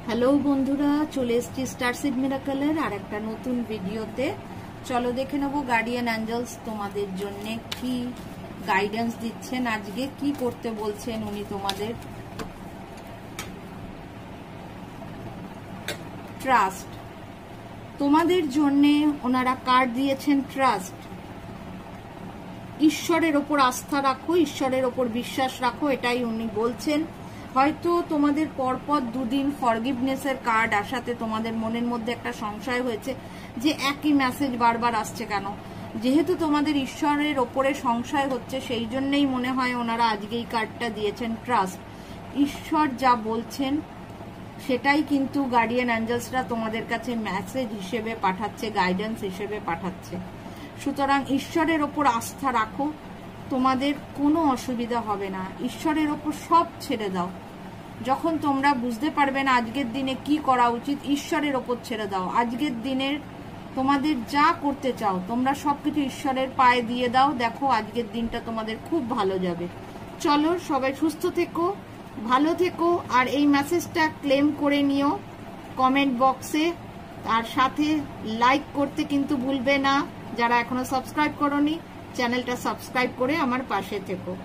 Hello বন্ধুরা, চলে এসেছি স্টার সিড মিরাকলের আর একটা নতুন ভিডিওতে। চলো দেখে নেবো গার্ডিয়ান অ্যাঞ্জেলস তোমাদের জন্য কি গাইডেন্স দিচ্ছেন, আজকে কি করতে বলছেন উনি তোমাদের। ট্রাস্ট, তোমাদের জন্য ওনারা কার্ড দিয়েছেন ট্রাস্ট। ঈশ্বরের ওপর আস্থা রাখো, ঈশ্বরের ওপর বিশ্বাস রাখো, এটাই উনি বলছেন। হয়তো তোমাদের পরপর দুদিন ফরগিভনেসের কার্ড আসাতে তোমাদের মনের মধ্যে একটা সংশয় হয়েছে যে একই মেসেজ বারবার আসছে কেন। যেহেতু তোমাদের ঈশ্বরের ওপরে সংশয় হচ্ছে, সেই জন্যই মনে হয় ওনারা আজকে এই কার্ডটা দিয়েছেন ট্রাস্ট। ঈশ্বর যা বলছেন সেটাই কিন্তু গার্ডিয়ান অ্যাঞ্জেলসরা তোমাদের কাছে মেসেজ হিসেবে পাঠাচ্ছে, গাইডেন্স হিসেবে পাঠাচ্ছে। সুতরাং ঈশ্বরের ওপর আস্থা রাখো, তোমাদের কোনো অসুবিধা হবে না। ঈশ্বরের ওপর সব ছেড়ে দাও। যখন তোমরা বুঝতে পারবে না আজকের দিনে কি করা উচিত, ঈশ্বরের ওপর ছেড়ে দাও। আজকের দিনের তোমাদের যা করতে চাও তোমরা সবকিছু ঈশ্বরের পায়ে দিয়ে দাও। দেখো আজকের দিনটা তোমাদের খুব ভালো যাবে। চলো সবাই সুস্থ থেকো, ভালো থেকো, আর এই মেসেজটা ক্লেম করে নিও কমেন্ট বক্সে। আর সাথে লাইক করতে কিন্তু ভুলবে না। যারা এখনো সাবস্ক্রাইব করোনি, চ্যানেলটা সাবস্ক্রাইব করে আমার পাশে থেকো।